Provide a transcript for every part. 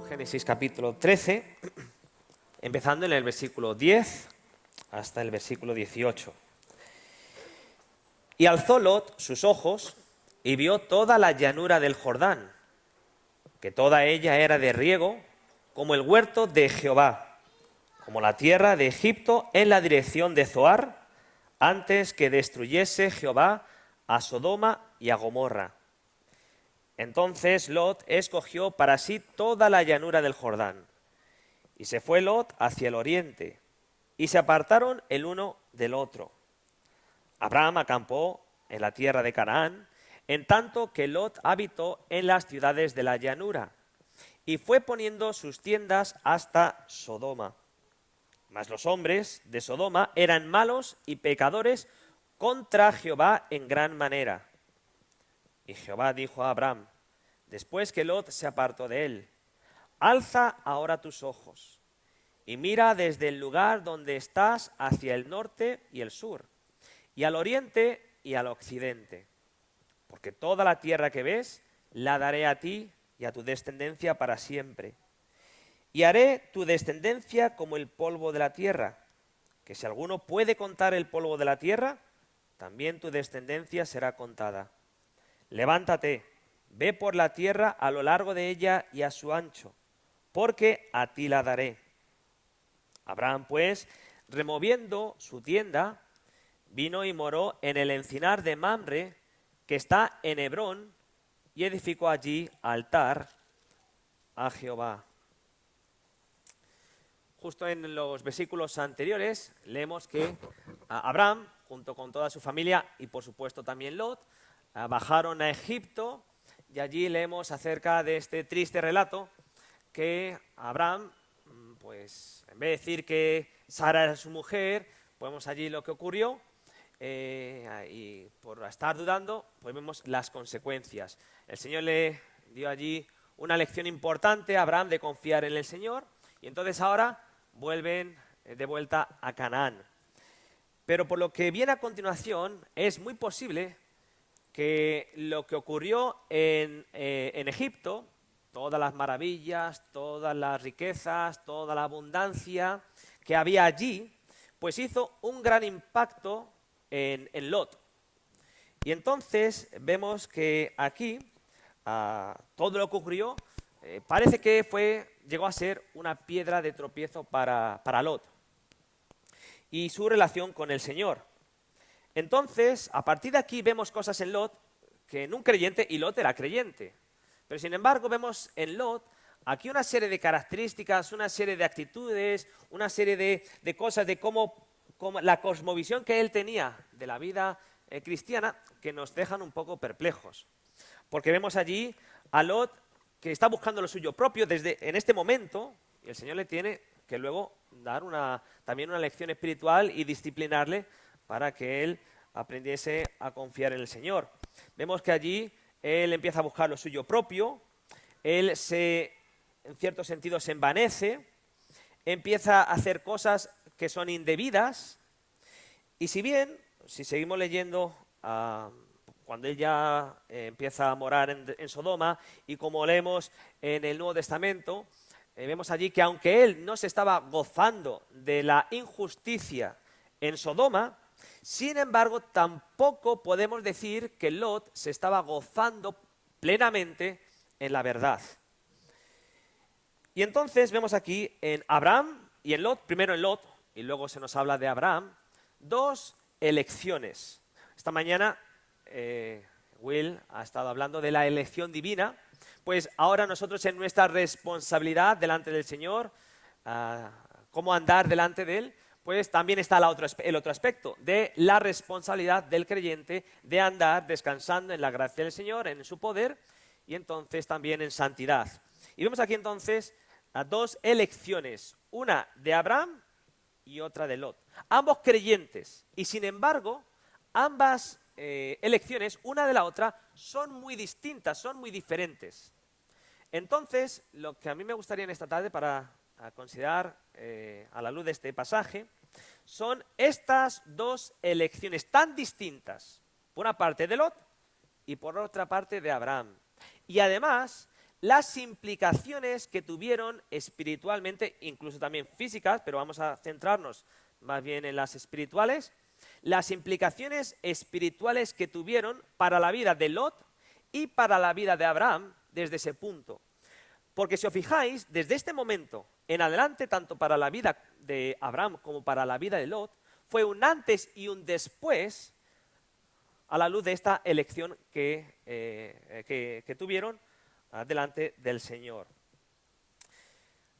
Génesis capítulo 13, empezando en el versículo 10 hasta el versículo 18. Y alzó Lot sus ojos y vio toda la llanura del Jordán, que toda ella era de riego, como el huerto de Jehová, como la tierra de Egipto en la dirección de Zoar, antes que destruyese Jehová a Sodoma y a Gomorra. Entonces Lot escogió para sí toda la llanura del Jordán, y se fue Lot hacia el oriente, y se apartaron el uno del otro. Abraham acampó en la tierra de Canaán, en tanto que Lot habitó en las ciudades de la llanura, y fue poniendo sus tiendas hasta Sodoma. Mas los hombres de Sodoma eran malos y pecadores contra Jehová en gran manera. Y Jehová dijo a Abraham, después que Lot se apartó de él, alza ahora tus ojos y mira desde el lugar donde estás hacia el norte y el sur, y al oriente y al occidente, porque toda la tierra que ves la daré a ti y a tu descendencia para siempre. Y haré tu descendencia como el polvo de la tierra, que si alguno puede contar el polvo de la tierra, también tu descendencia será contada. Levántate, ve por la tierra a lo largo de ella y a su ancho, porque a ti la daré. Abraham, pues, removiendo su tienda, vino y moró en el encinar de Mamre, que está en Hebrón, y edificó allí altar a Jehová. Justo en los versículos anteriores leemos que Abraham, junto con toda su familia y por supuesto también Lot, bajaron a Egipto, y allí leemos acerca de este triste relato que Abraham, pues en vez de decir que Sara era su mujer, pues vemos allí lo que ocurrió, y por estar dudando, pues vemos las consecuencias. El Señor le dio allí una lección importante a Abraham de confiar en el Señor, y entonces ahora vuelven de vuelta a Canaán. Pero por lo que viene a continuación, es muy posible que lo que ocurrió en Egipto, todas las maravillas, todas las riquezas, toda la abundancia que había allí, pues hizo un gran impacto en Lot. Y entonces vemos que aquí todo lo que ocurrió parece que llegó a ser una piedra de tropiezo para Lot y su relación con el Señor. Entonces, a partir de aquí vemos cosas en Lot que en un creyente, y Lot era creyente, pero sin embargo vemos en Lot aquí una serie de características, una serie de actitudes, una serie de cosas de cómo la cosmovisión que él tenía de la vida cristiana que nos dejan un poco perplejos. Porque vemos allí a Lot que está buscando lo suyo propio en este momento, y el Señor le tiene que luego dar también una lección espiritual y disciplinarle para que él aprendiese a confiar en el Señor. Vemos que allí él empieza a buscar lo suyo propio, él en cierto sentido se envanece, empieza a hacer cosas que son indebidas, y si seguimos leyendo cuando él ya empieza a morar en Sodoma, y como leemos en el Nuevo Testamento, vemos allí que aunque él no se estaba gozando de la injusticia en Sodoma, sin embargo, tampoco podemos decir que Lot se estaba gozando plenamente en la verdad. Y entonces vemos aquí en Abraham y en Lot, primero en Lot, y luego se nos habla de Abraham, dos elecciones. Esta mañana Will ha estado hablando de la elección divina, pues ahora nosotros en nuestra responsabilidad delante del Señor, cómo andar delante de Él, pues también está el otro aspecto de la responsabilidad del creyente de andar descansando en la gracia del Señor, en su poder, y entonces también en santidad. Y vemos aquí entonces dos elecciones, una de Abraham y otra de Lot. Ambos creyentes, y sin embargo, ambas elecciones, una de la otra, son muy distintas, son muy diferentes. Entonces, lo que a mí me gustaría en esta tarde para considerar a la luz de este pasaje son estas dos elecciones tan distintas, por una parte de Lot y por otra parte de Abraham. Y además, las implicaciones que tuvieron espiritualmente, incluso también físicas, pero vamos a centrarnos más bien en las espirituales, las implicaciones espirituales que tuvieron para la vida de Lot y para la vida de Abraham desde ese punto. Porque si os fijáis, desde este momento en adelante, tanto para la vida de Abraham como para la vida de Lot, fue un antes y un después a la luz de esta elección que tuvieron delante del Señor.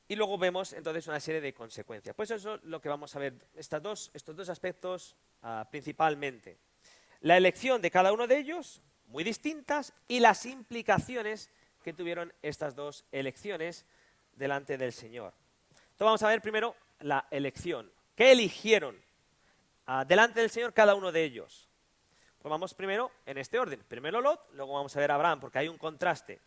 Y luego vemos entonces una serie de consecuencias. Pues eso es lo que vamos a ver, estos dos aspectos principalmente. La elección de cada uno de ellos, muy distintas, y las implicaciones que tuvieron estas dos elecciones delante del Señor. Entonces vamos a ver primero la elección. ¿Qué eligieron delante del Señor cada uno de ellos? Pues vamos primero en este orden. Primero Lot, luego vamos a ver a Abraham, porque hay un contraste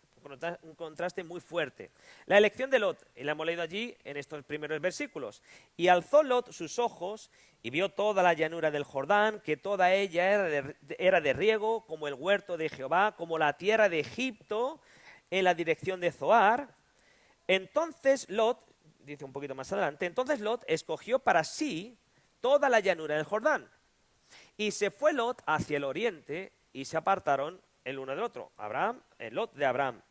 muy fuerte. La elección de Lot, y la hemos leído allí en estos primeros versículos. Y alzó Lot sus ojos y vio toda la llanura del Jordán, que toda ella era de riego, como el huerto de Jehová, como la tierra de Egipto, en la dirección de Zoar. Entonces Lot, dice un poquito más adelante, entonces Lot escogió para sí toda la llanura del Jordán. Y se fue Lot hacia el oriente y se apartaron el uno del otro. Lot de Abraham.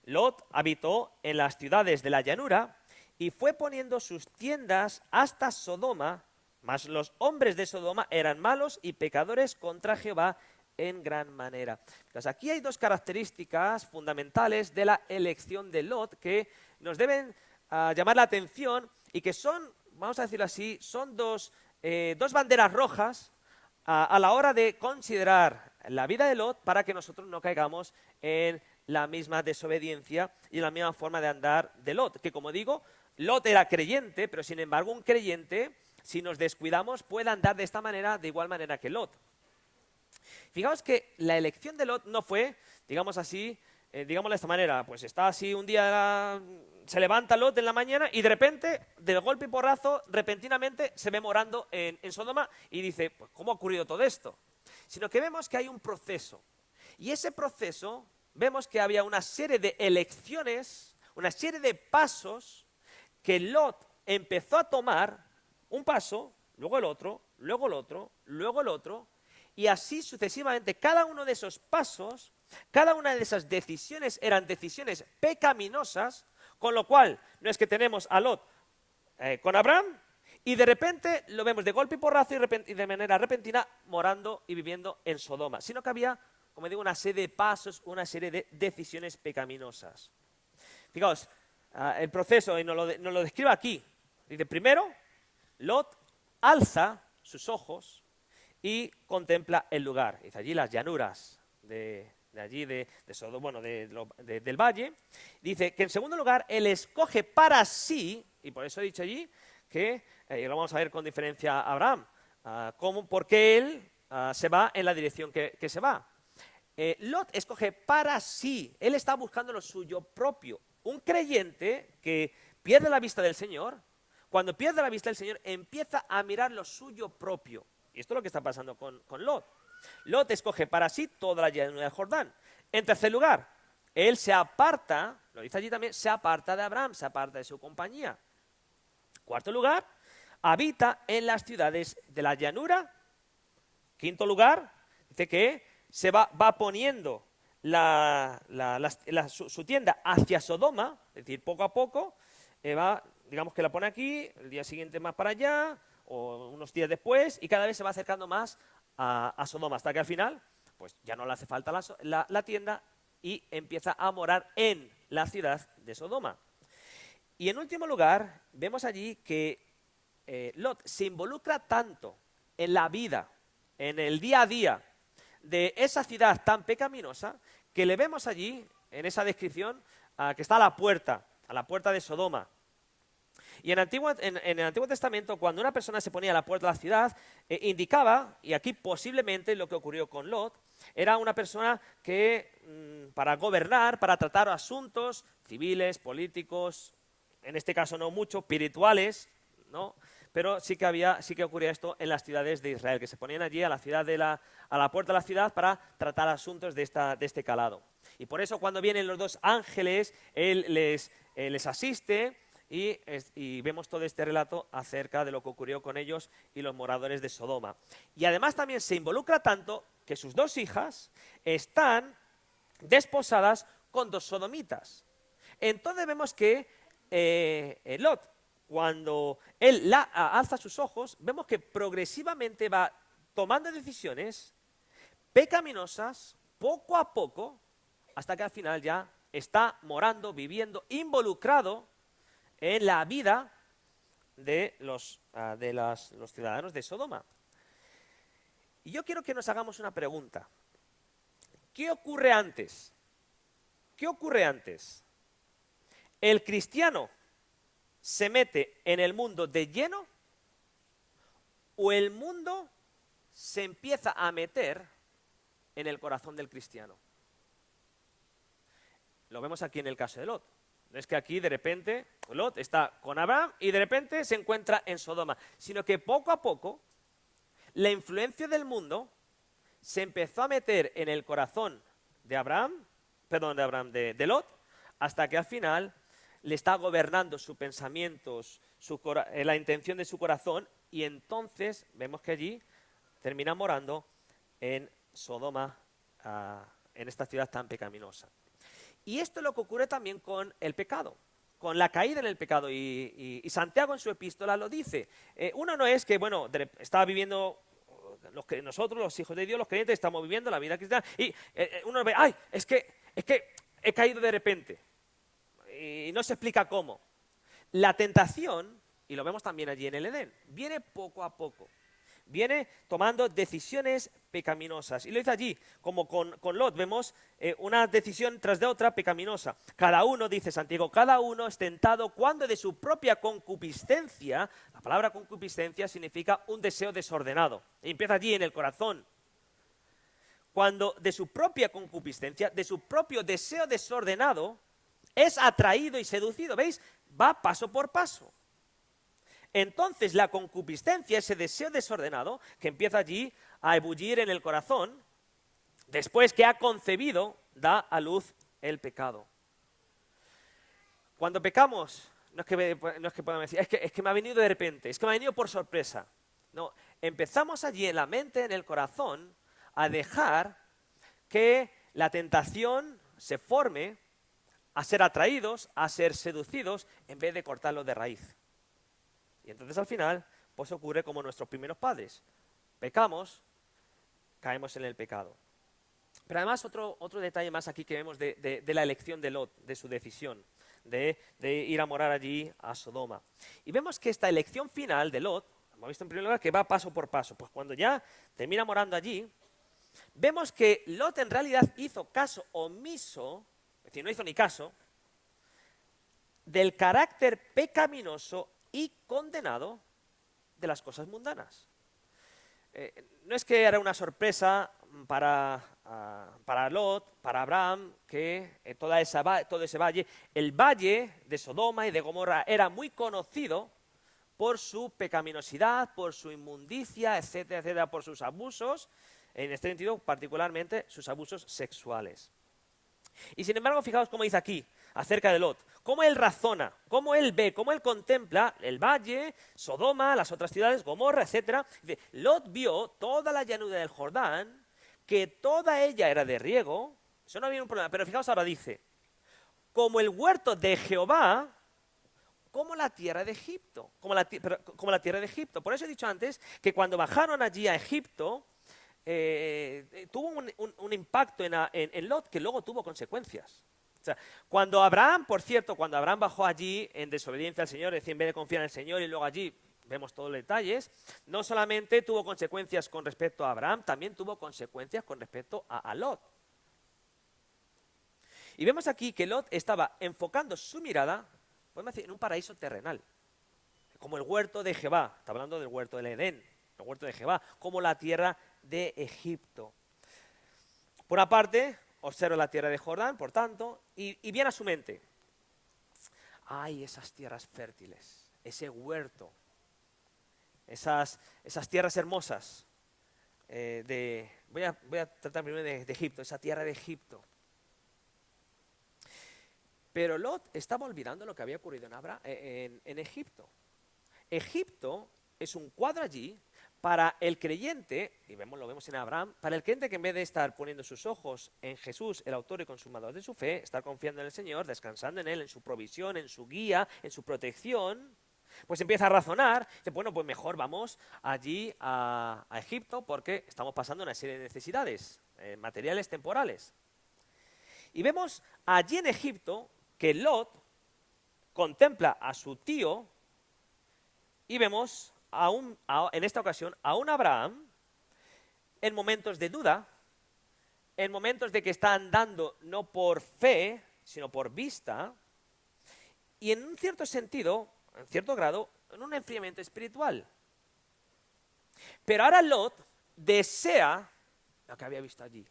Lot habitó en las ciudades de la llanura y fue poniendo sus tiendas hasta Sodoma, mas los hombres de Sodoma eran malos y pecadores contra Jehová en gran manera. Entonces, aquí hay dos características fundamentales de la elección de Lot que nos deben llamar la atención y que son, vamos a decirlo así, son dos banderas rojas a la hora de considerar la vida de Lot para que nosotros no caigamos en la misma desobediencia y la misma forma de andar de Lot. Que como digo, Lot era creyente, pero sin embargo un creyente, si nos descuidamos, puede andar de esta manera, de igual manera que Lot. Fijaos que la elección de Lot no fue, digamos así, digámoslo de esta manera, pues está así un día, se levanta Lot en la mañana y de repente, de golpe y porrazo, repentinamente se ve morando en Sodoma y dice, pues ¿cómo ha ocurrido todo esto? Sino que vemos que hay un proceso. Y ese proceso, vemos que había una serie de elecciones, una serie de pasos que Lot empezó a tomar, un paso, luego el otro, luego el otro, luego el otro, y así sucesivamente. Cada uno de esos pasos, cada una de esas decisiones eran decisiones pecaminosas, con lo cual no es que tenemos a Lot con Abraham y de repente lo vemos de golpe y porrazo y de manera repentina morando y viviendo en Sodoma, sino que había, como digo, una serie de pasos, una serie de decisiones pecaminosas. Fijaos, el proceso, y nos lo describe aquí. Dice, primero, Lot alza sus ojos y contempla el lugar. Dice allí las llanuras del valle. Dice que en segundo lugar, él escoge para sí, y por eso he dicho allí que, y lo vamos a ver con diferencia a Abraham, porque él se va en la dirección que se va. Lot escoge para sí, él está buscando lo suyo propio. Un creyente que pierde la vista del Señor, cuando pierde la vista del Señor, empieza a mirar lo suyo propio. Y esto es lo que está pasando con Lot. Lot escoge para sí toda la llanura del Jordán. En tercer lugar, él se aparta, lo dice allí también, se aparta de Abraham, se aparta de su compañía. Cuarto lugar, habita en las ciudades de la llanura. Quinto lugar, dice que se va poniendo su tienda hacia Sodoma, es decir, poco a poco, digamos que la pone aquí, el día siguiente más para allá, o unos días después, y cada vez se va acercando más a Sodoma, hasta que al final, pues ya no le hace falta la tienda y empieza a morar en la ciudad de Sodoma. Y en último lugar, vemos allí que Lot se involucra tanto en la vida, en el día a día de esa ciudad tan pecaminosa, que le vemos allí, en esa descripción, que está a la puerta de Sodoma. Y en el Antiguo Testamento, cuando una persona se ponía a la puerta de la ciudad, indicaba, y aquí posiblemente lo que ocurrió con Lot, era una persona que para gobernar, para tratar asuntos civiles, políticos, en este caso no mucho, espirituales, ¿no? pero sí que ocurría esto en las ciudades de Israel, que se ponían allí a la puerta de la ciudad para tratar asuntos de este calado. Y por eso cuando vienen los dos ángeles, él les asiste y vemos todo este relato acerca de lo que ocurrió con ellos y los moradores de Sodoma. Y además también se involucra tanto que sus dos hijas están desposadas con dos sodomitas. Entonces vemos que Lot, cuando él alza sus ojos, vemos que progresivamente va tomando decisiones pecaminosas poco a poco, hasta que al final ya está morando, viviendo, involucrado en la vida de los ciudadanos de Sodoma. Y yo quiero que nos hagamos una pregunta. ¿Qué ocurre antes? ¿Qué ocurre antes? ¿El cristiano se mete en el mundo de lleno o el mundo se empieza a meter en el corazón del cristiano? Lo vemos aquí en el caso de Lot. No es que aquí de repente Lot está con Abraham y de repente se encuentra en Sodoma, sino que poco a poco la influencia del mundo se empezó a meter en el corazón de de Lot, hasta que al final le está gobernando sus pensamientos, la intención de su corazón, y entonces vemos que allí termina morando en Sodoma, en esta ciudad tan pecaminosa. Y esto es lo que ocurre también con el pecado, con la caída en el pecado, y Santiago en su epístola lo dice. Uno no es que, bueno, estaba viviendo, nosotros, los hijos de Dios, los creyentes, estamos viviendo la vida cristiana, y uno ve, ¡ay! Es que he caído de repente, y no se explica cómo. La tentación, y lo vemos también allí en el Edén, viene poco a poco. Viene tomando decisiones pecaminosas. Y lo dice allí, como con Lot, vemos una decisión tras de otra pecaminosa. Cada uno, dice Santiago, cada uno es tentado cuando de su propia concupiscencia, la palabra concupiscencia significa un deseo desordenado. Y empieza allí en el corazón. Cuando de su propia concupiscencia, de su propio deseo desordenado, es atraído y seducido. ¿Veis? Va paso por paso. Entonces la concupiscencia, ese deseo desordenado que empieza allí a ebullir en el corazón, después que ha concebido, da a luz el pecado. Cuando pecamos, no es que podamos decir, es que me ha venido de repente, es que me ha venido por sorpresa. No, empezamos allí en la mente, en el corazón, a dejar que la tentación se forme, a ser atraídos, a ser seducidos, en vez de cortarlo de raíz. Y entonces al final, pues ocurre como nuestros primeros padres. Pecamos, caemos en el pecado. Pero además otro detalle más aquí que vemos de la elección de Lot, de su decisión, de ir a morar allí a Sodoma. Y vemos que esta elección final de Lot, hemos visto en primer lugar que va paso por paso. Pues cuando ya termina morando allí, vemos que Lot en realidad hizo caso omiso, es decir, no hizo ni caso, del carácter pecaminoso y condenado de las cosas mundanas. No es que era una sorpresa para Lot, para Abraham, que todo ese valle, el valle de Sodoma y de Gomorra era muy conocido por su pecaminosidad, por su inmundicia, etcétera, etcétera, por sus abusos, en este sentido particularmente sus abusos sexuales. Y sin embargo, fijaos cómo dice aquí, acerca de Lot, cómo él razona, cómo él ve, cómo él contempla el valle, Sodoma, las otras ciudades, Gomorra, etc. Lot vio toda la llanura del Jordán, que toda ella era de riego, eso no había un problema, pero fijaos ahora dice, como el huerto de Jehová, como la tierra de Egipto, como la tierra de Egipto. Por eso he dicho antes que cuando bajaron allí a Egipto, tuvo un impacto en Lot que luego tuvo consecuencias. O sea, cuando Abraham bajó allí en desobediencia al Señor, es decir, en vez de confiar en el Señor, y luego allí vemos todos los detalles, no solamente tuvo consecuencias con respecto a Abraham, también tuvo consecuencias con respecto a Lot. Y vemos aquí que Lot estaba enfocando su mirada, podemos decir, en un paraíso terrenal, como el huerto de Jehová, está hablando del huerto del Edén, el huerto de Jehová, como la tierra de Egipto. Por una parte, observa la tierra de Jordán, por tanto, y viene a su mente, ¡ay, esas tierras fértiles! Ese huerto, esas tierras hermosas. Voy a tratar primero de Egipto, esa tierra de Egipto. Pero Lot estaba olvidando lo que había ocurrido en Egipto. Egipto es un cuadro allí para el creyente, y lo vemos en Abraham, para el creyente que en vez de estar poniendo sus ojos en Jesús, el autor y consumador de su fe, estar confiando en el Señor, descansando en Él, en su provisión, en su guía, en su protección, pues empieza a razonar, dice, bueno, pues mejor vamos allí a Egipto porque estamos pasando una serie de necesidades materiales, temporales. Y vemos allí en Egipto que Lot contempla a su tío y vemos en esta ocasión a un Abraham en momentos de duda, en momentos de que está andando no por fe, sino por vista, y en un cierto sentido, en cierto grado, en un enfriamiento espiritual. Pero ahora Lot desea lo que había visto allí.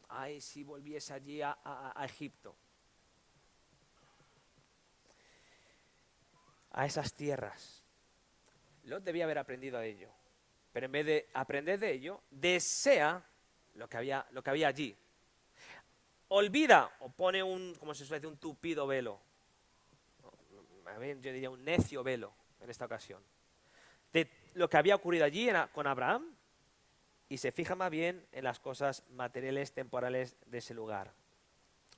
Ay, si volviese allí a Egipto, a esas tierras. Lot debía haber aprendido a ello, pero en vez de aprender de ello, desea lo que había allí. Olvida o pone como se suele decir, un tupido velo. Yo diría un necio velo en esta ocasión. De lo que había ocurrido allí con Abraham y se fija más bien en las cosas materiales, temporales de ese lugar.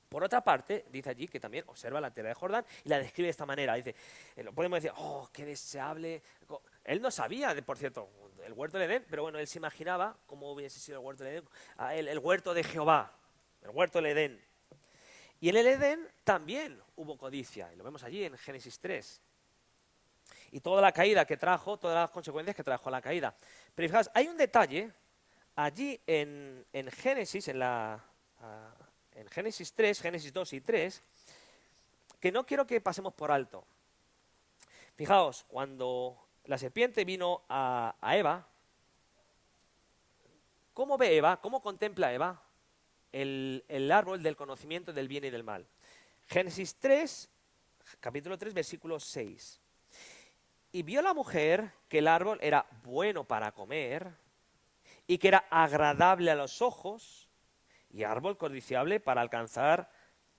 Por otra parte, dice allí que también observa la tierra de Jordán y la describe de esta manera. Dice, lo podemos decir, oh, qué deseable. Él no sabía, por cierto, el huerto de Edén, pero bueno, él se imaginaba cómo hubiese sido el huerto de Edén, el huerto de Jehová, el huerto del Edén. Y en el Edén también hubo codicia, y lo vemos allí en Génesis 3. Y toda la caída que trajo, todas las consecuencias que trajo la caída. Pero fijaos, hay un detalle allí en Génesis, en Génesis 3, Génesis 2 y 3, que no quiero que pasemos por alto. Fijaos, cuando la serpiente vino a Eva, ¿cómo ve Eva, cómo contempla Eva el árbol del conocimiento del bien y del mal? Génesis 3, capítulo 3, versículo 6. Y vio la mujer que el árbol era bueno para comer y que era agradable a los ojos y árbol codiciable para alcanzar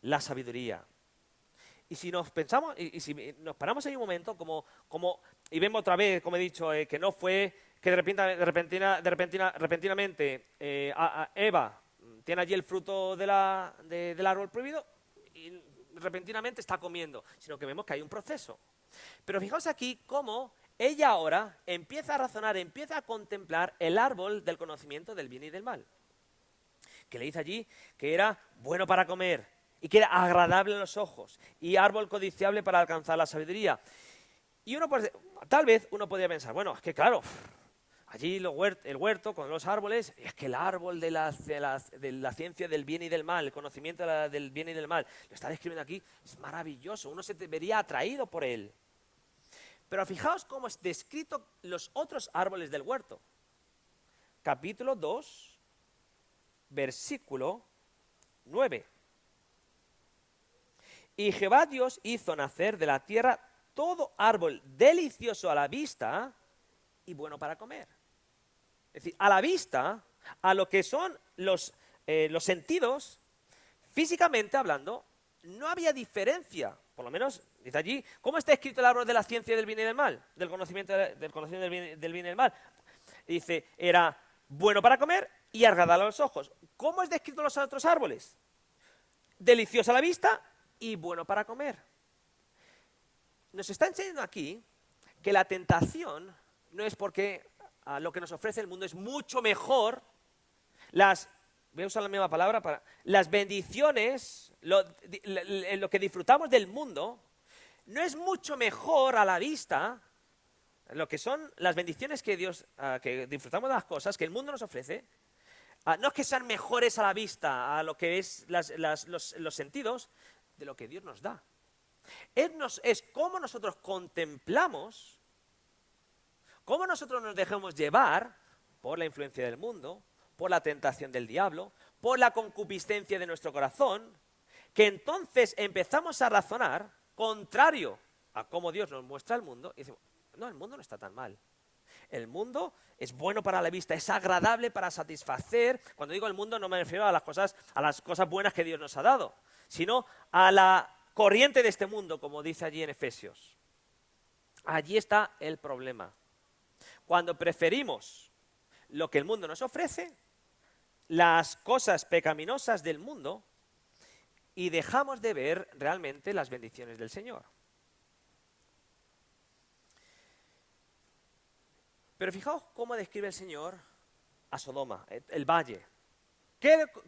la sabiduría. Y si nos pensamos, y si nos paramos ahí un momento, y vemos otra vez, como he dicho, que no fue que repentinamente Eva tiene allí el fruto del árbol prohibido y repentinamente está comiendo, sino que vemos que hay un proceso. Pero fijaos aquí cómo ella ahora empieza a razonar, empieza a contemplar el árbol del conocimiento del bien y del mal, que le dice allí que era bueno para comer y que era agradable en los ojos y árbol codiciable para alcanzar la sabiduría. Y tal vez uno podría pensar, bueno, es que claro, allí el huerto con los árboles, es que el árbol de la ciencia del bien y del mal, el conocimiento del bien y del mal, lo está describiendo aquí, es maravilloso, uno se vería atraído por él. Pero fijaos cómo es descrito los otros árboles del huerto. Capítulo 2, versículo 9. Y Jehová Dios hizo nacer de la tierra todo árbol delicioso a la vista y bueno para comer. Es decir, a la vista, a lo que son los sentidos, físicamente hablando, no había diferencia. Por lo menos, dice allí, ¿cómo está escrito el árbol de la ciencia del bien y del mal? Del conocimiento del bien y del mal. Dice, era bueno para comer y agradable a los ojos. ¿Cómo es descrito los otros árboles? Delicioso a la vista y bueno para comer. Nos está enseñando aquí que la tentación no es porque lo que nos ofrece el mundo es mucho mejor. Voy a usar la misma palabra para las bendiciones, lo que disfrutamos del mundo, no es mucho mejor a la vista. Lo que son las bendiciones que que disfrutamos de las cosas que el mundo nos ofrece, no es que sean mejores a la vista, a lo que es los sentidos de lo que Dios nos da. Es cómo nosotros contemplamos, cómo nosotros nos dejamos llevar por la influencia del mundo, por la tentación del diablo, por la concupiscencia de nuestro corazón, que entonces empezamos a razonar contrario a cómo Dios nos muestra el mundo y decimos, no, el mundo no está tan mal. El mundo es bueno para la vista, es agradable para satisfacer. Cuando digo el mundo no me refiero a las cosas buenas que Dios nos ha dado, sino a la corriente de este mundo, como dice allí en Efesios. Allí está el problema. Cuando preferimos lo que el mundo nos ofrece, las cosas pecaminosas del mundo, y dejamos de ver realmente las bendiciones del Señor. Pero fijaos cómo describe el Señor a Sodoma, el valle.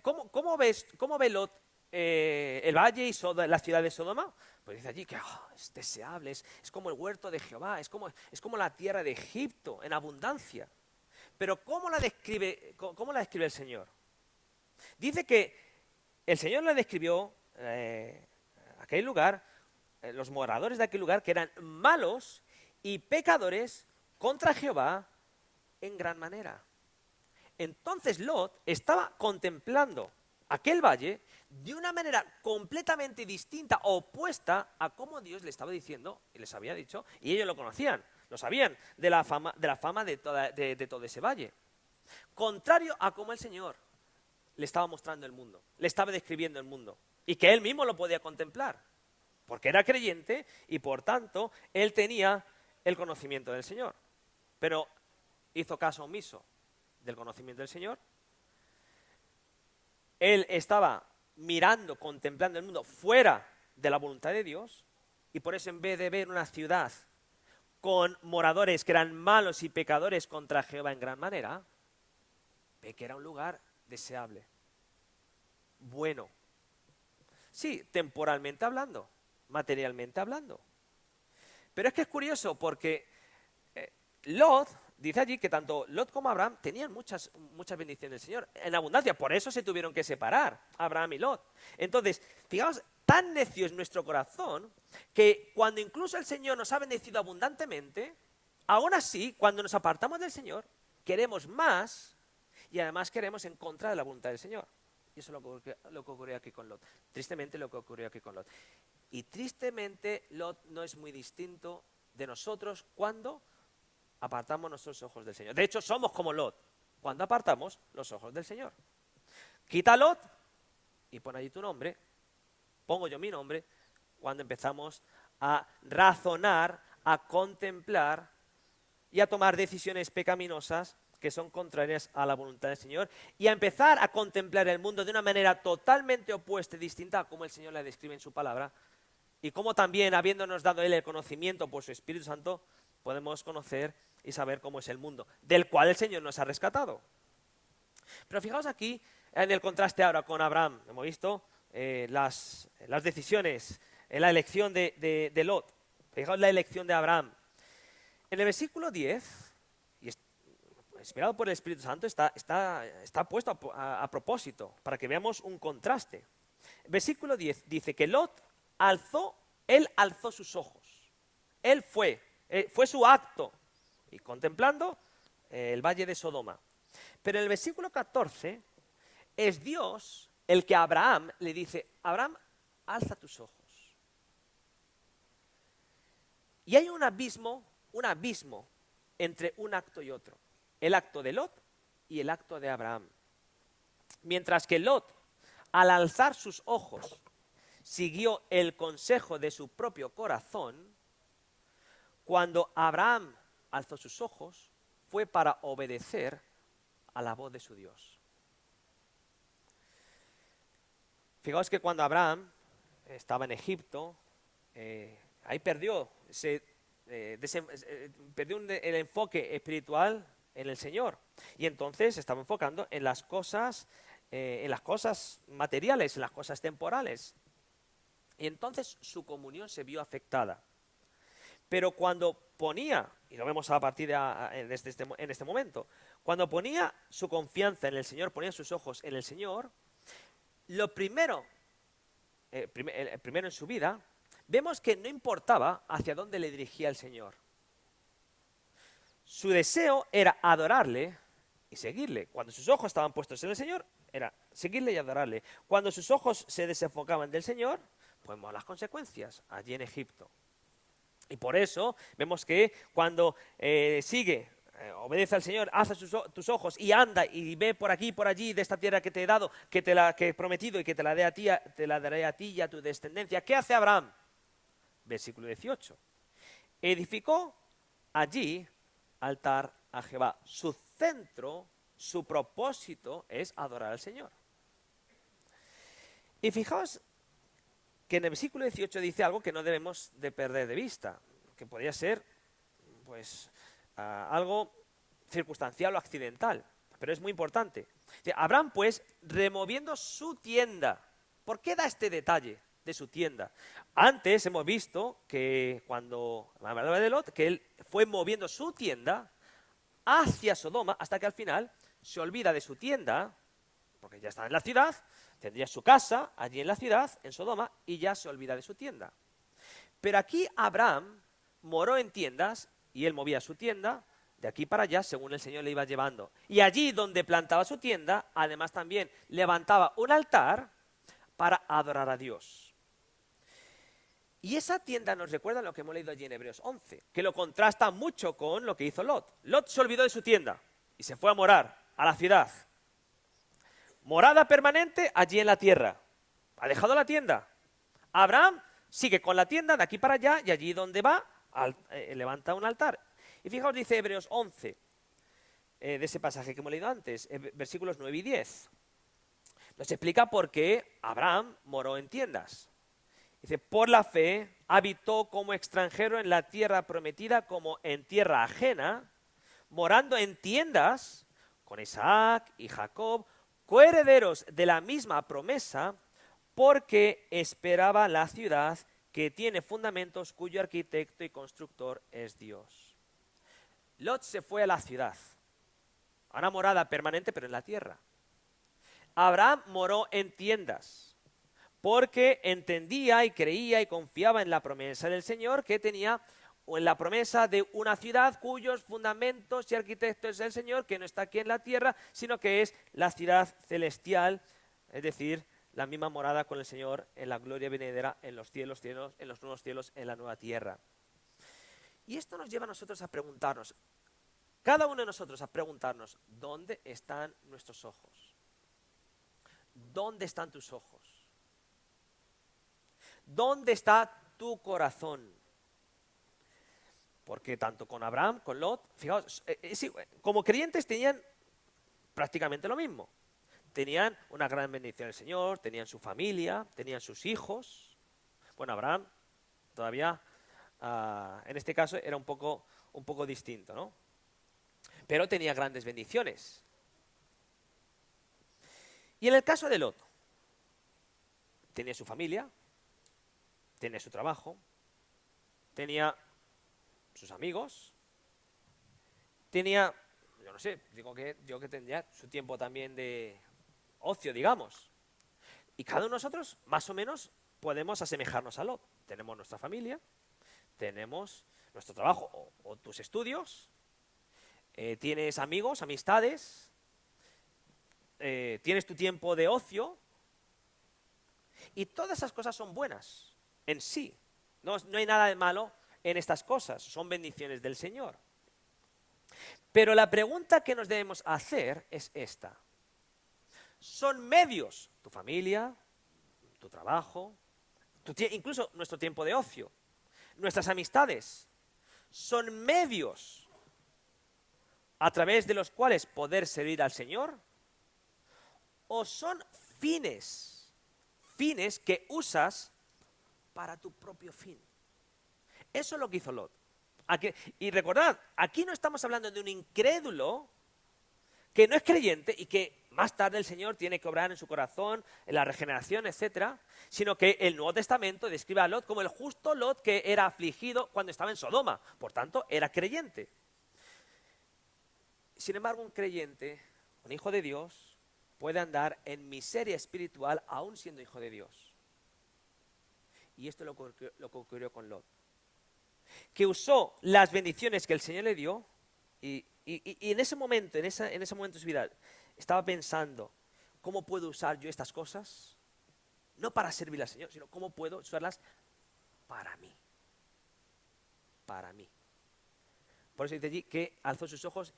¿Cómo ve Lot el valle y la ciudad de Sodoma? Pues dice allí que es deseable, es como el huerto de Jehová, es como la tierra de Egipto en abundancia. Pero ¿cómo la describe el Señor? Dice que el Señor la describió, aquel lugar, los moradores de aquel lugar, que eran malos y pecadores contra Jehová en gran manera. Entonces Lot estaba contemplando aquel valle de una manera completamente distinta, opuesta a cómo Dios le estaba diciendo y les había dicho, y ellos lo conocían, lo sabían de la fama de todo ese valle. Contrario a cómo el Señor le estaba mostrando el mundo, le estaba describiendo el mundo, y que él mismo lo podía contemplar, porque era creyente y por tanto él tenía el conocimiento del Señor. Pero hizo caso omiso del conocimiento del Señor. Él estaba mirando, contemplando el mundo fuera de la voluntad de Dios, y por eso en vez de ver una ciudad con moradores que eran malos y pecadores contra Jehová en gran manera, ve que era un lugar deseable, bueno. Sí, temporalmente hablando, materialmente hablando. Pero es que es curioso porque Lot, dice allí que tanto Lot como Abraham tenían muchas bendiciones del Señor, en abundancia, por eso se tuvieron que separar, Abraham y Lot. Entonces, fijaos, tan necio es nuestro corazón, que cuando incluso el Señor nos ha bendecido abundantemente, aún así, cuando nos apartamos del Señor, queremos más, y además queremos en contra de la voluntad del Señor. Y eso es lo que ocurrió aquí con Lot. Tristemente lo que ocurrió aquí con Lot. Y tristemente Lot no es muy distinto de nosotros cuando apartamos nuestros ojos del Señor. De hecho, somos como Lot, cuando apartamos los ojos del Señor. Quita Lot y pon allí tu nombre, pongo yo mi nombre, cuando empezamos a razonar, a contemplar y a tomar decisiones pecaminosas que son contrarias a la voluntad del Señor, y a empezar a contemplar el mundo de una manera totalmente opuesta y distinta a como el Señor la describe en su palabra, y como también, habiéndonos dado Él el conocimiento por su Espíritu Santo, podemos conocer y saber cómo es el mundo, del cual el Señor nos ha rescatado. Pero fijaos aquí en el contraste ahora con Abraham. Hemos visto las decisiones, la elección de Lot. Fijaos la elección de Abraham. En el versículo 10, y inspirado por el Espíritu Santo, está puesto a propósito, para que veamos un contraste. El versículo 10 dice que Lot alzó sus ojos. Él fue su acto, y contemplando el valle de Sodoma. Pero en el versículo 14 es Dios el que a Abraham le dice: Abraham, alza tus ojos. Y hay un abismo entre un acto y otro. El acto de Lot y el acto de Abraham. Mientras que Lot, al alzar sus ojos, siguió el consejo de su propio corazón, cuando Abraham alzó sus ojos, fue para obedecer a la voz de su Dios. Fijaos que cuando Abraham estaba en Egipto, ahí perdió el enfoque espiritual en el Señor, y entonces se estaba enfocando en las cosas materiales, en las cosas temporales, y entonces su comunión se vio afectada. Pero cuando ponía, y lo vemos a partir en este momento, cuando ponía su confianza en el Señor, ponía sus ojos en el Señor, lo primero en su vida, vemos que no importaba hacia dónde le dirigía el Señor. Su deseo era adorarle y seguirle. Cuando sus ojos estaban puestos en el Señor, era seguirle y adorarle. Cuando sus ojos se desenfocaban del Señor, pues vemos las consecuencias allí en Egipto. Y por eso vemos que cuando sigue obedece al Señor, alza tus ojos y anda y ve por aquí y por allí de esta tierra que te he dado, que he prometido y que te la daré a ti y a tu descendencia. ¿Qué hace Abraham? Versículo 18. Edificó allí altar a Jehová. Su centro, su propósito es adorar al Señor. Y fijaos que en el versículo 18 dice algo que no debemos de perder de vista, que podría ser pues algo circunstancial o accidental, pero es muy importante. Abraham, pues, removiendo su tienda. ¿Por qué da este detalle de su tienda? Antes hemos visto que cuando hablaba de Lot, que él fue moviendo su tienda hacia Sodoma hasta que al final se olvida de su tienda, porque ya está en la ciudad, tendría su casa allí en la ciudad, en Sodoma, y ya se olvida de su tienda. Pero aquí Abraham moró en tiendas y él movía su tienda de aquí para allá según el Señor le iba llevando. Y allí donde plantaba su tienda, además también levantaba un altar para adorar a Dios. Y esa tienda nos recuerda lo que hemos leído allí en Hebreos 11, que lo contrasta mucho con lo que hizo Lot. Lot se olvidó de su tienda y se fue a morar a la ciudad. Morada permanente allí en la tierra. Ha dejado la tienda. Abraham sigue con la tienda de aquí para allá y allí donde va levanta un altar. Y fijaos, dice Hebreos 11, de ese pasaje que hemos leído antes, versículos 9 y 10. Nos explica por qué Abraham moró en tiendas. Dice, por la fe habitó como extranjero en la tierra prometida como en tierra ajena, morando en tiendas con Isaac y Jacob, coherederos de la misma promesa, porque esperaba la ciudad que tiene fundamentos, cuyo arquitecto y constructor es Dios. Lot se fue a la ciudad, a una morada permanente, pero en la tierra. Abraham moró en tiendas, porque entendía y creía y confiaba en la promesa del Señor que tenía, o en la promesa de una ciudad cuyos fundamentos y arquitecto es el Señor, que no está aquí en la tierra, sino que es la ciudad celestial, es decir, la misma morada con el Señor en la gloria venidera, en los cielos, en los nuevos cielos, en la nueva tierra. Y esto nos lleva a nosotros a preguntarnos, cada uno de nosotros a preguntarnos, ¿dónde están nuestros ojos? ¿Dónde están tus ojos? ¿Dónde está tu corazón? Porque tanto con Abraham, con Lot, fijaos, como creyentes tenían prácticamente lo mismo. Tenían una gran bendición del Señor, tenían su familia, tenían sus hijos. Bueno, Abraham todavía, en este caso, era un poco distinto, ¿no? Pero tenía grandes bendiciones. Y en el caso de Lot, tenía su familia, tenía su trabajo, tenía sus amigos, tenía, yo no sé, yo que tendría su tiempo también de ocio, digamos. Y cada uno de nosotros, más o menos, podemos asemejarnos a Lot. Tenemos nuestra familia, tenemos nuestro trabajo o tus estudios, tienes amigos, amistades, tienes tu tiempo de ocio, y todas esas cosas son buenas en sí. No hay nada de malo en estas cosas, son bendiciones del Señor. Pero la pregunta que nos debemos hacer es esta. Son medios, tu familia, tu trabajo, incluso nuestro tiempo de ocio, nuestras amistades, son medios a través de los cuales poder servir al Señor, o son fines que usas para tu propio fin. Eso es lo que hizo Lot. Y recordad, aquí no estamos hablando de un incrédulo que no es creyente y que más tarde el Señor tiene que obrar en su corazón, en la regeneración, etcétera, sino que el Nuevo Testamento describe a Lot como el justo Lot que era afligido cuando estaba en Sodoma. Por tanto, era creyente. Sin embargo, un creyente, un hijo de Dios, puede andar en miseria espiritual aún siendo hijo de Dios. Y esto es lo que ocurrió con Lot, que usó las bendiciones que el Señor le dio y en ese momento, en ese momento de su vida, estaba pensando, ¿cómo puedo usar yo estas cosas? No para servir al Señor, sino cómo puedo usarlas para mí. Para mí. Por eso dice allí que alzó sus ojos,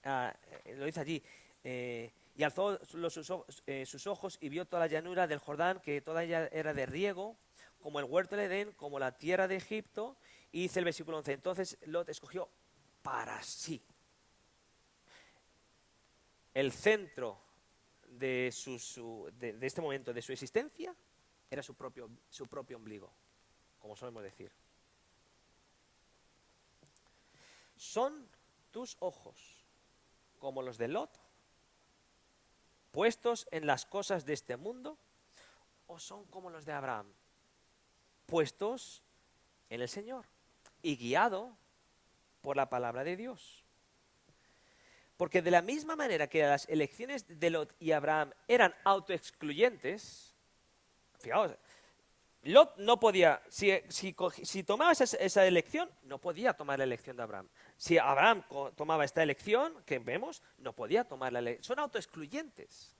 lo dice allí, y alzó sus ojos y vio toda la llanura del Jordán, que toda ella era de riego, como el huerto del Edén, como la tierra de Egipto. Y dice el versículo 11, entonces Lot escogió para sí el centro de este momento de su existencia, era su propio ombligo, como solemos decir. ¿Son tus ojos como los de Lot, puestos en las cosas de este mundo, o son como los de Abraham, puestos en el Señor y guiado por la palabra de Dios? Porque de la misma manera que las elecciones de Lot y Abraham eran autoexcluyentes, fijaos, Lot no podía, si tomaba esa elección, no podía tomar la elección de Abraham. Si Abraham tomaba esta elección, que vemos, no podía tomar la elección. Son autoexcluyentes.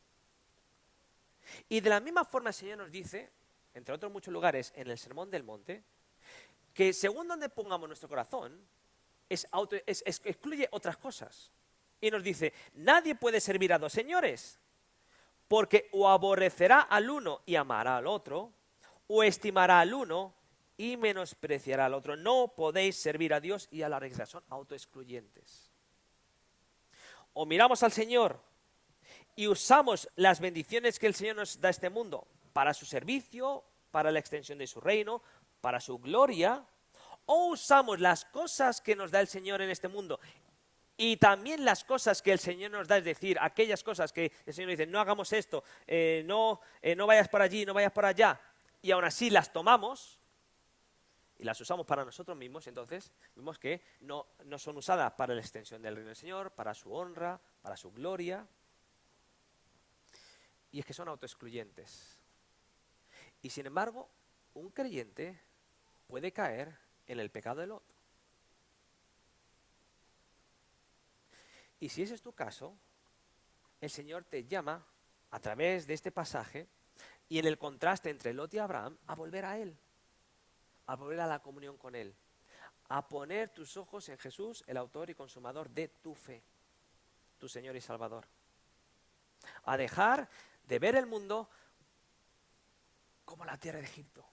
Y de la misma forma el Señor nos dice, entre otros muchos lugares, en el Sermón del Monte, que según donde pongamos nuestro corazón, excluye otras cosas. Y nos dice, nadie puede servir a dos señores, porque o aborrecerá al uno y amará al otro, o estimará al uno y menospreciará al otro. No podéis servir a Dios y a la riqueza. Son autoexcluyentes. O miramos al Señor y usamos las bendiciones que el Señor nos da a este mundo para su servicio, para la extensión de su reino, para su gloria, o usamos las cosas que nos da el Señor en este mundo y también las cosas que el Señor nos da, es decir, aquellas cosas que el Señor dice, no hagamos esto, no vayas por allí, no vayas por allá, y aún así las tomamos y las usamos para nosotros mismos. Entonces vemos que no son usadas para la extensión del reino del Señor, para su honra, para su gloria, y es que son autoexcluyentes. Y sin embargo, un creyente puede caer en el pecado de Lot. Y si ese es tu caso, el Señor te llama a través de este pasaje y en el contraste entre Lot y Abraham a volver a Él, a volver a la comunión con Él, a poner tus ojos en Jesús, el autor y consumador de tu fe, tu Señor y Salvador. A dejar de ver el mundo como la tierra de Egipto.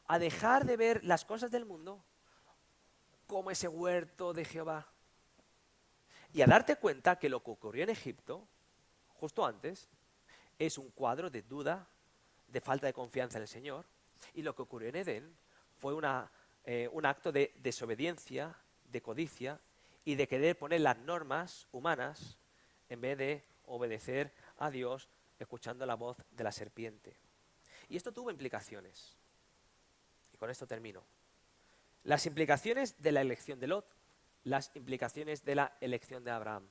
A dejar de ver las cosas del mundo como ese huerto de Jehová. Y a darte cuenta que lo que ocurrió en Egipto, justo antes, es un cuadro de duda, de falta de confianza en el Señor. Y lo que ocurrió en Edén fue un acto de desobediencia, de codicia y de querer poner las normas humanas en vez de obedecer a Dios escuchando la voz de la serpiente. Y esto tuvo implicaciones. Y con esto termino. Las implicaciones de la elección de Lot, las implicaciones de la elección de Abraham.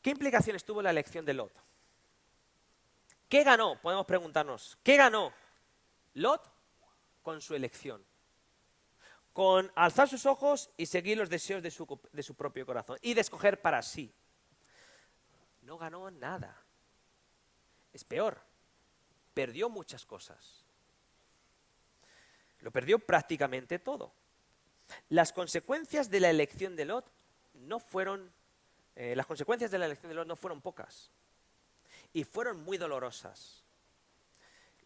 ¿Qué implicaciones tuvo la elección de Lot? ¿Qué ganó? Podemos preguntarnos. ¿Qué ganó Lot con su elección? Con alzar sus ojos y seguir los deseos de su propio corazón y de escoger para sí. No ganó nada. Es peor. Perdió muchas cosas. Lo perdió prácticamente todo. Las consecuencias de la elección de Lot no fueron pocas y fueron muy dolorosas.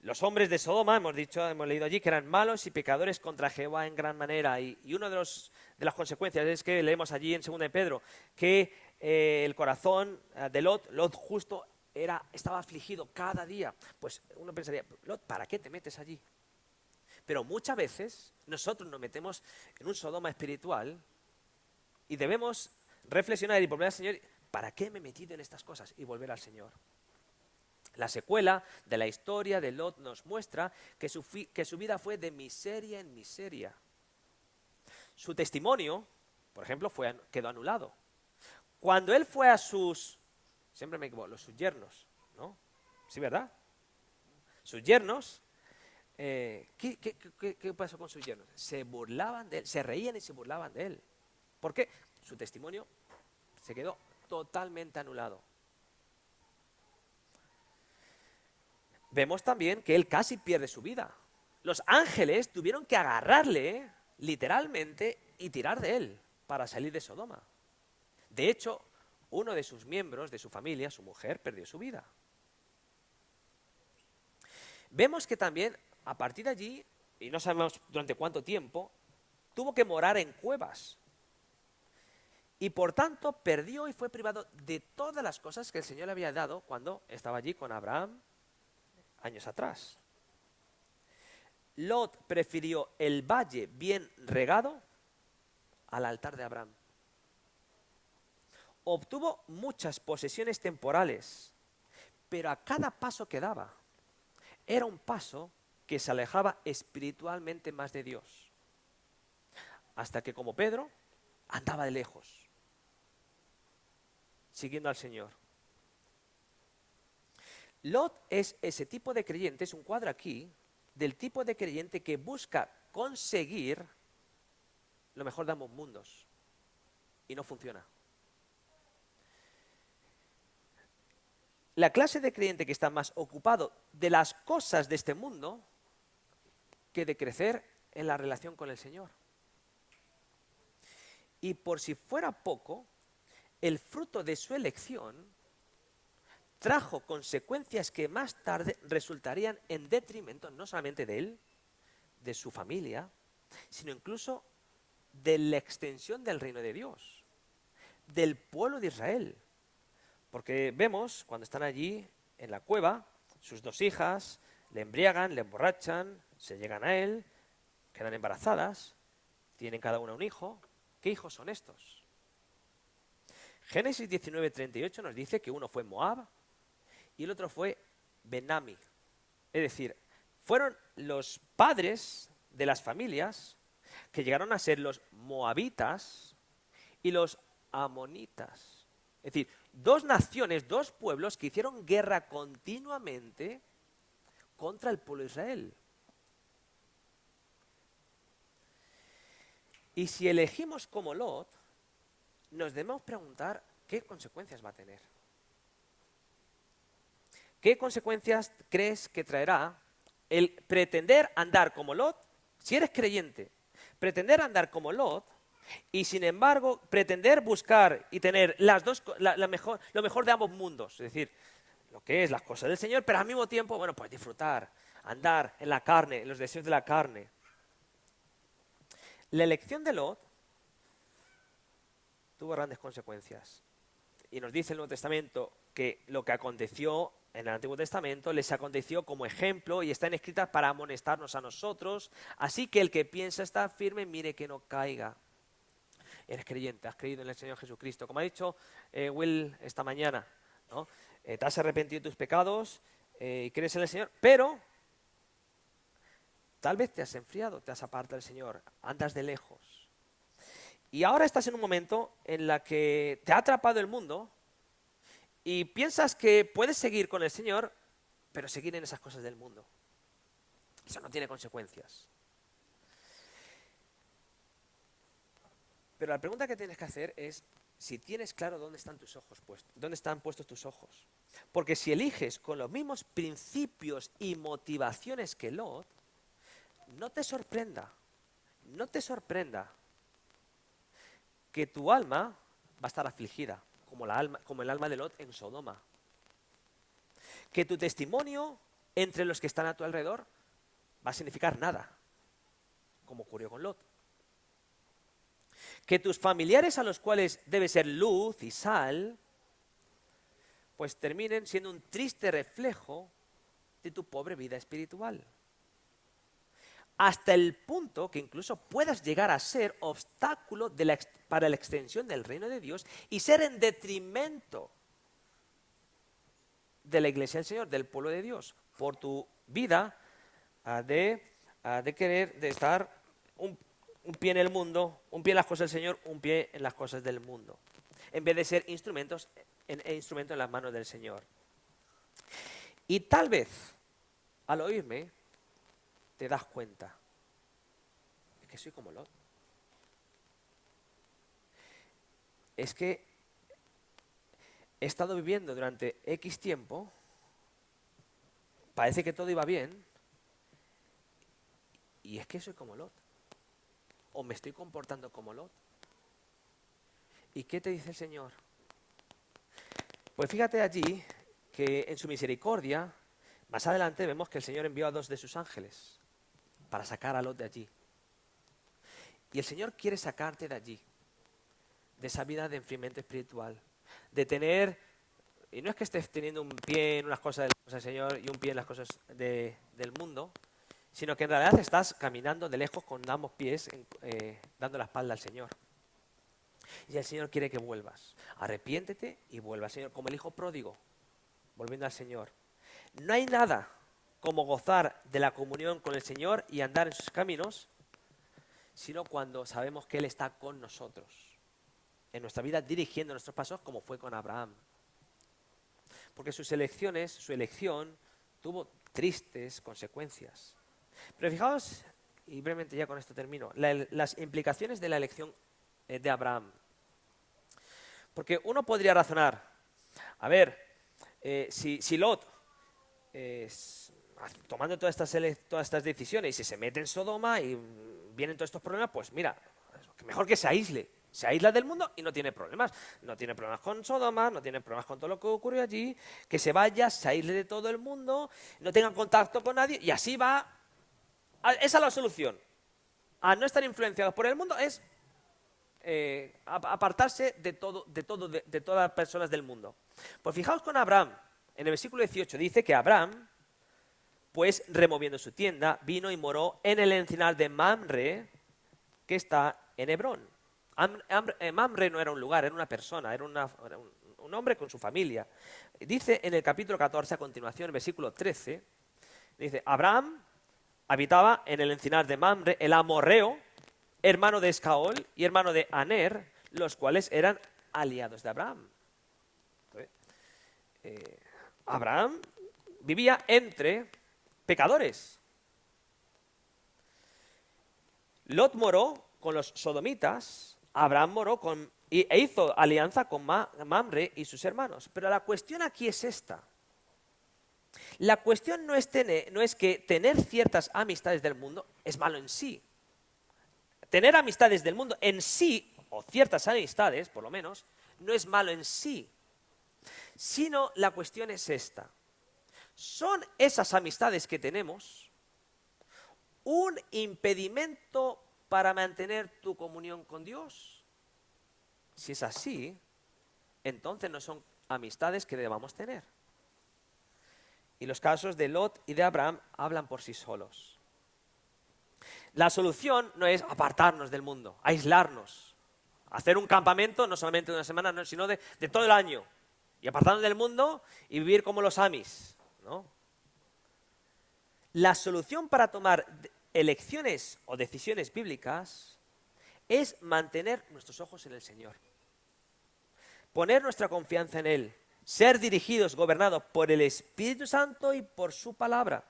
Los hombres de Sodoma, hemos leído allí, que eran malos y pecadores contra Jehová en gran manera. Y una de las consecuencias es que leemos allí en 2 de Pedro que el corazón de Lot justo, estaba afligido cada día. Pues uno pensaría, Lot, ¿para qué te metes allí? Pero muchas veces nosotros nos metemos en un Sodoma espiritual y debemos reflexionar y volver al Señor. ¿Para qué me he metido en estas cosas? Y volver al Señor. La secuela de la historia de Lot nos muestra que su vida fue de miseria en miseria. Su testimonio, por ejemplo, quedó anulado. Cuando él fue a sus yernos, ¿no? ¿Sí, verdad? Sus yernos. ¿Qué pasó con sus yernos? Se burlaban de él, se reían y se burlaban de él. ¿Por qué? Su testimonio se quedó totalmente anulado. Vemos también que él casi pierde su vida. Los ángeles tuvieron que agarrarle, literalmente, y tirar de él para salir de Sodoma. De hecho, uno de sus miembros de su familia, su mujer, perdió su vida. Vemos que también, a partir de allí, y no sabemos durante cuánto tiempo, tuvo que morar en cuevas. Y por tanto perdió y fue privado de todas las cosas que el Señor le había dado cuando estaba allí con Abraham años atrás. Lot prefirió el valle bien regado al altar de Abraham. Obtuvo muchas posesiones temporales, pero a cada paso que daba era un paso que se alejaba espiritualmente más de Dios. Hasta que, como Pedro, andaba de lejos, siguiendo al Señor. Lot es ese tipo de creyente, es un cuadro aquí, del tipo de creyente que busca conseguir lo mejor de ambos mundos. Y no funciona. La clase de creyente que está más ocupado de las cosas de este mundo que de crecer en la relación con el Señor. Y por si fuera poco, el fruto de su elección trajo consecuencias que más tarde resultarían en detrimento no solamente de él, de su familia, sino incluso de la extensión del reino de Dios, del pueblo de Israel. Porque vemos, cuando están allí en la cueva, sus dos hijas le embriagan, le emborrachan, se llegan a él, quedan embarazadas, tienen cada una un hijo. ¿Qué hijos son estos? Génesis 19:38 nos dice que uno fue Moab y el otro fue Benami. Es decir, fueron los padres de las familias que llegaron a ser los moabitas y los amonitas. Es decir, dos naciones, dos pueblos que hicieron guerra continuamente contra el pueblo de Israel. Y si elegimos como Lot, nos debemos preguntar qué consecuencias va a tener. ¿Qué consecuencias crees que traerá el pretender andar como Lot, si eres creyente, pretender andar como Lot y sin embargo pretender buscar y tener lo mejor de ambos mundos? Es decir, lo que es las cosas del Señor, pero al mismo tiempo, bueno, pues disfrutar, andar en la carne, en los deseos de la carne. La elección de Lot tuvo grandes consecuencias. Y nos dice el Nuevo Testamento que lo que aconteció en el Antiguo Testamento les aconteció como ejemplo y están escritas para amonestarnos a nosotros. Así que el que piensa estar firme, mire que no caiga. Eres creyente, has creído en el Señor Jesucristo. Como ha dicho Will esta mañana, ¿no? Te has arrepentido de tus pecados y crees en el Señor, pero tal vez te has enfriado, te has apartado del Señor, andas de lejos. Y ahora estás en un momento en la que te ha atrapado el mundo y piensas que puedes seguir con el Señor, pero seguir en esas cosas del mundo. Eso no tiene consecuencias. Pero la pregunta que tienes que hacer es si tienes claro dónde están tus ojos puestos, dónde están puestos tus ojos. Porque si eliges con los mismos principios y motivaciones que Lot, no te sorprenda que tu alma va a estar afligida, como el alma de Lot en Sodoma. Que tu testimonio entre los que están a tu alrededor va a significar nada, como ocurrió con Lot. Que tus familiares a los cuales debes ser luz y sal, pues terminen siendo un triste reflejo de tu pobre vida espiritual. Hasta el punto que incluso puedas llegar a ser obstáculo para la extensión del reino de Dios y ser en detrimento de la iglesia del Señor, del pueblo de Dios, por tu vida de estar un pie en el mundo, un pie en las cosas del Señor, un pie en las cosas del mundo, en vez de ser instrumento en las manos del Señor. Y tal vez, al oírme, te das cuenta, es que soy como Lot. Es que he estado viviendo durante X tiempo, parece que todo iba bien, y es que soy como Lot. ¿O me estoy comportando como Lot? ¿Y qué te dice el Señor? Pues fíjate allí que en su misericordia, más adelante vemos que el Señor envió a 2 de sus ángeles para sacar a Lot de allí. Y el Señor quiere sacarte de allí, de esa vida de enfriamiento espiritual, de tener, y no es que estés teniendo un pie en unas cosas del Señor y un pie en las cosas del mundo, sino que en realidad estás caminando de lejos con ambos pies, dando la espalda al Señor. Y el Señor quiere que vuelvas. Arrepiéntete y vuelva al Señor, como el hijo pródigo, volviendo al Señor. No hay nada como gozar de la comunión con el Señor y andar en sus caminos, sino cuando sabemos que Él está con nosotros, en nuestra vida dirigiendo nuestros pasos, como fue con Abraham. Porque su elección tuvo tristes consecuencias. Pero fijaos, y brevemente ya con esto termino, las implicaciones de la elección de Abraham. Porque uno podría razonar, a ver, si Lot, tomando todas estas decisiones, y se mete en Sodoma y vienen todos estos problemas, pues mira, mejor que se aísla del mundo y no tiene problemas. No tiene problemas con Sodoma, no tiene problemas con todo lo que ocurrió allí, que se vaya, se aísle de todo el mundo, no tenga contacto con nadie y así va. Esa es la solución. A no estar influenciados por el mundo es apartarse de todas las personas del mundo. Pues fijaos con Abraham, en el versículo 18 dice que Abraham, pues removiendo su tienda, vino y moró en el encinar de Mamre, que está en Hebrón. Mamre no era un lugar, era una persona, era un hombre con su familia. Dice en el capítulo 14, a continuación, versículo 13, dice, Abraham habitaba en el encinar de Mamre, el amorreo, hermano de Escaol y hermano de Aner, los cuales eran aliados de Abraham. Abraham vivía entre pecadores. Lot moró con los sodomitas, Abraham moró e hizo alianza con Mamre y sus hermanos. Pero la cuestión aquí es esta. La cuestión no es que tener ciertas amistades del mundo es malo en sí. Tener amistades del mundo en sí, o ciertas amistades, por lo menos, no es malo en sí. Sino la cuestión es esta. ¿Son esas amistades que tenemos un impedimento para mantener tu comunión con Dios? Si es así, entonces no son amistades que debamos tener. Y los casos de Lot y de Abraham hablan por sí solos. La solución no es apartarnos del mundo, aislarnos, hacer un campamento no solamente de una semana, sino de todo el año, y apartarnos del mundo y vivir como los Amis, ¿no? La solución para tomar elecciones o decisiones bíblicas es mantener nuestros ojos en el Señor, poner nuestra confianza en Él, ser dirigidos, gobernados por el Espíritu Santo y por su palabra,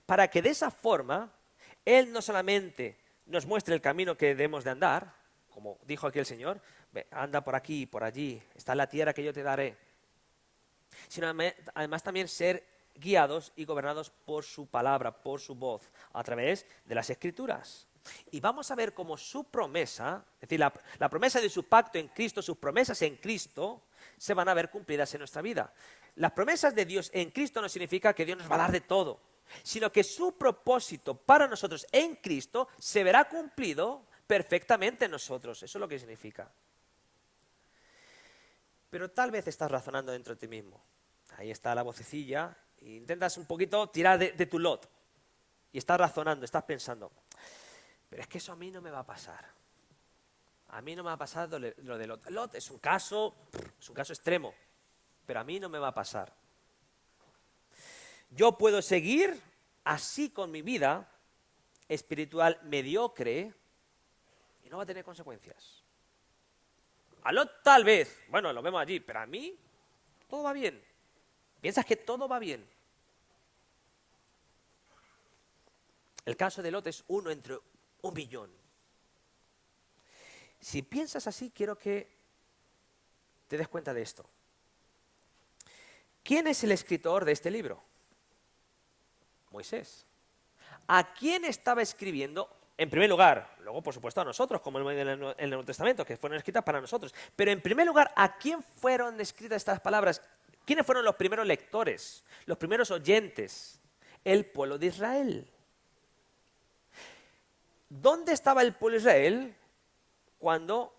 para que de esa forma Él no solamente nos muestre el camino que debemos de andar, como dijo aquí el Señor, anda por aquí y por allí, está la tierra que yo te daré, sino además también ser guiados y gobernados por su palabra, por su voz, a través de las Escrituras. Y vamos a ver cómo su promesa, es decir, la promesa de su pacto en Cristo, sus promesas en Cristo, se van a ver cumplidas en nuestra vida. Las promesas de Dios en Cristo no significa que Dios nos va a dar de todo, sino que su propósito para nosotros en Cristo se verá cumplido perfectamente en nosotros. Eso es lo que significa. Pero tal vez estás razonando dentro de ti mismo. Ahí está la vocecilla e intentas un poquito tirar de tu Lot. Y estás razonando, estás pensando, pero es que eso a mí no me va a pasar. A mí no me va a pasar lo de Lot. Lot es un caso extremo, pero a mí no me va a pasar. Yo puedo seguir así con mi vida espiritual mediocre y no va a tener consecuencias. A Lot tal vez, bueno, lo vemos allí, pero a mí todo va bien. ¿Piensas que todo va bien? El caso de Lot es uno entre 1.000.000. Si piensas así, quiero que te des cuenta de esto. ¿Quién es el escritor de este libro? Moisés. ¿A quién estaba escribiendo en primer lugar, luego por supuesto a nosotros, como en el Nuevo Testamento, que fueron escritas para nosotros, pero en primer lugar, ¿a quién fueron escritas estas palabras? ¿Quiénes fueron los primeros lectores, los primeros oyentes? El pueblo de Israel. ¿Dónde estaba el pueblo de Israel cuando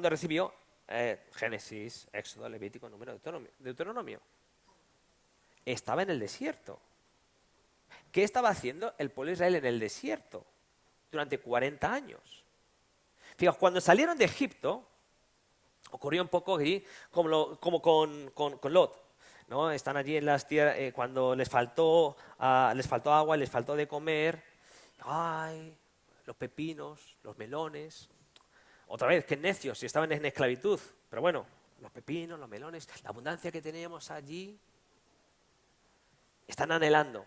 recibió Génesis, Éxodo, Levítico, Número, Deuteronomio? Estaba en el desierto. ¿Qué estaba haciendo el pueblo de Israel en el desierto durante 40 años? Fijaos, cuando salieron de Egipto, ocurrió un poco aquí como con Lot, ¿no? Están allí en las tierras, cuando les faltó agua, les faltó de comer. ¡Ay! Los pepinos, los melones. Otra vez, qué necios, si estaban en esclavitud. Pero bueno, los pepinos, los melones, la abundancia que tenemos allí, están anhelando.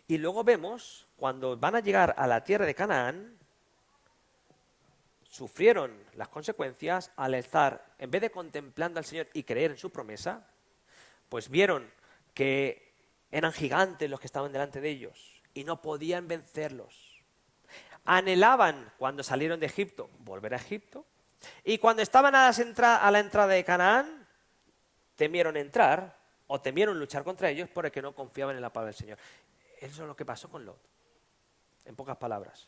Y luego vemos, cuando van a llegar a la tierra de Canaán, sufrieron las consecuencias al estar, en vez de contemplando al Señor y creer en su promesa, pues vieron que eran gigantes los que estaban delante de ellos y no podían vencerlos. Anhelaban, cuando salieron de Egipto, volver a Egipto, y cuando estaban a la entrada de Canaán, temieron entrar o temieron luchar contra ellos porque no confiaban en la palabra del Señor. Eso es lo que pasó con Lot, en pocas palabras.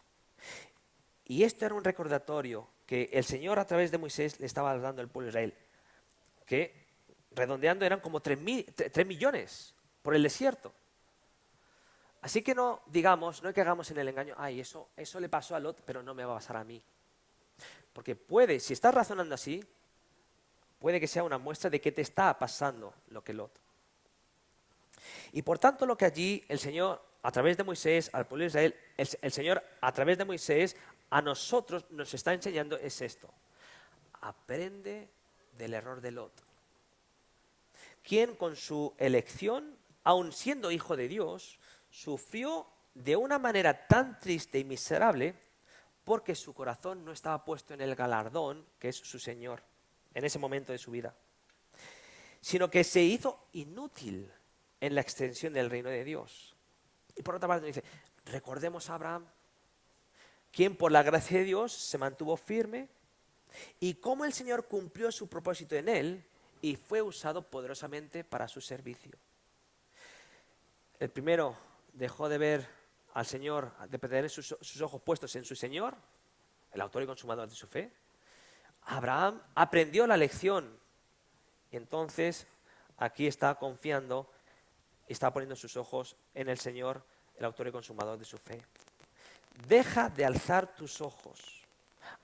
Y esto era un recordatorio que el Señor a través de Moisés le estaba dando al pueblo de Israel, que redondeando eran como 3 millones por el desierto. Así que no digamos, no que hagamos en el engaño, ay, eso le pasó a Lot, pero no me va a pasar a mí. Porque puede, si estás razonando así, puede que sea una muestra de que te está pasando lo que Lot. Y por tanto lo que allí el Señor, a través de Moisés, al pueblo de Israel, el Señor a través de Moisés, a nosotros nos está enseñando es esto. Aprende del error de Lot. Quien con su elección, aun siendo hijo de Dios, sufrió de una manera tan triste y miserable porque su corazón no estaba puesto en el galardón que es su Señor en ese momento de su vida, sino que se hizo inútil en la extensión del reino de Dios. Y por otra parte dice, recordemos a Abraham, quien por la gracia de Dios se mantuvo firme y cómo el Señor cumplió su propósito en él y fue usado poderosamente para su servicio. El primero dejó de ver al Señor, de tener sus ojos puestos en su Señor, el autor y consumador de su fe. Abraham aprendió la lección y entonces aquí está confiando y está poniendo sus ojos en el Señor, el autor y consumador de su fe. Deja de alzar tus ojos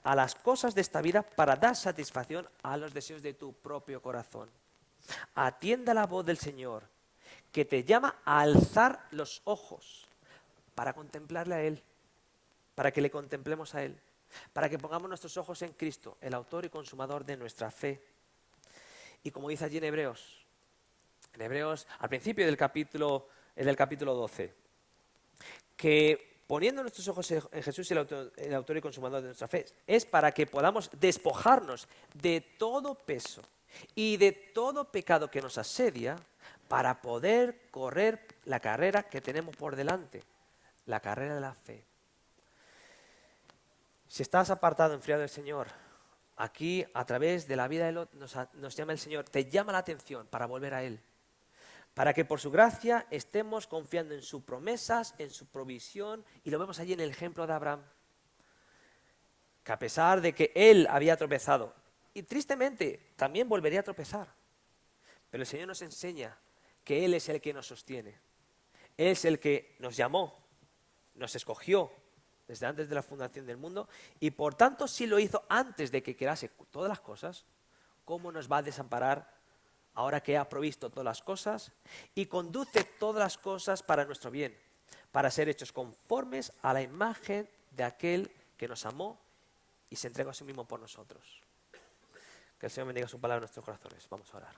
a las cosas de esta vida para dar satisfacción a los deseos de tu propio corazón. Atienda la voz del Señor, que te llama a alzar los ojos para contemplarle a Él, para que le contemplemos a Él, para que pongamos nuestros ojos en Cristo, el autor y consumador de nuestra fe. Y como dice allí en Hebreos, al principio del capítulo 12, que poniendo nuestros ojos en Jesús, el autor y consumador de nuestra fe, es para que podamos despojarnos de todo peso y de todo pecado que nos asedia para poder correr la carrera que tenemos por delante, la carrera de la fe. Si estás apartado, enfriado del Señor, aquí a través de la vida de Lot nos llama el Señor, te llama la atención para volver a Él, para que por su gracia estemos confiando en sus promesas, en su provisión, y lo vemos allí en el ejemplo de Abraham, que a pesar de que él había tropezado, y tristemente también volvería a tropezar, pero el Señor nos enseña que Él es el que nos sostiene, Él es el que nos llamó, nos escogió desde antes de la fundación del mundo, y por tanto si lo hizo antes de que crease todas las cosas, ¿cómo nos va a desamparar ahora que ha provisto todas las cosas y conduce todas las cosas para nuestro bien, para ser hechos conformes a la imagen de aquel que nos amó y se entregó a sí mismo por nosotros? Que el Señor bendiga su palabra en nuestros corazones. Vamos a orar.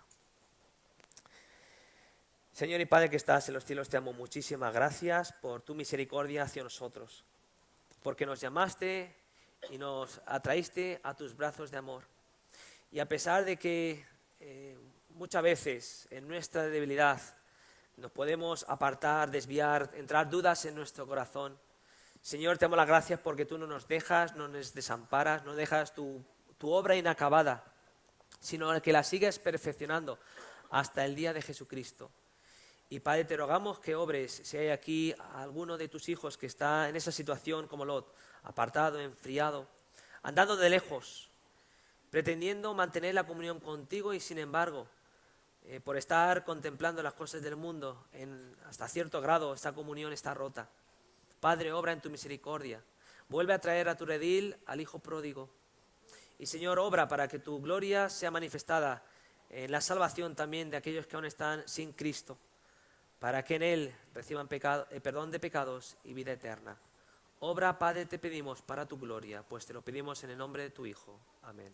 Señor y Padre que estás en los cielos, te amo. Muchísimas gracias por tu misericordia hacia nosotros, porque nos llamaste y nos atraíste a tus brazos de amor. Y a pesar de que muchas veces en nuestra debilidad nos podemos apartar, desviar, entrar dudas en nuestro corazón. Señor, te damos las gracias porque tú no nos dejas, no nos desamparas, no dejas tu obra inacabada, sino que la sigues perfeccionando hasta el día de Jesucristo. Y Padre, te rogamos que obres, si hay aquí alguno de tus hijos que está en esa situación como Lot, apartado, enfriado, andando de lejos, pretendiendo mantener la comunión contigo y sin embargo, por estar contemplando las cosas del mundo, hasta cierto grado esta comunión está rota. Padre, obra en tu misericordia. Vuelve a traer a tu redil al hijo pródigo. Y Señor, obra para que tu gloria sea manifestada en la salvación también de aquellos que aún están sin Cristo, para que en Él reciban perdón de pecados y vida eterna. Obra, Padre, te pedimos para tu gloria, pues te lo pedimos en el nombre de tu Hijo. Amén.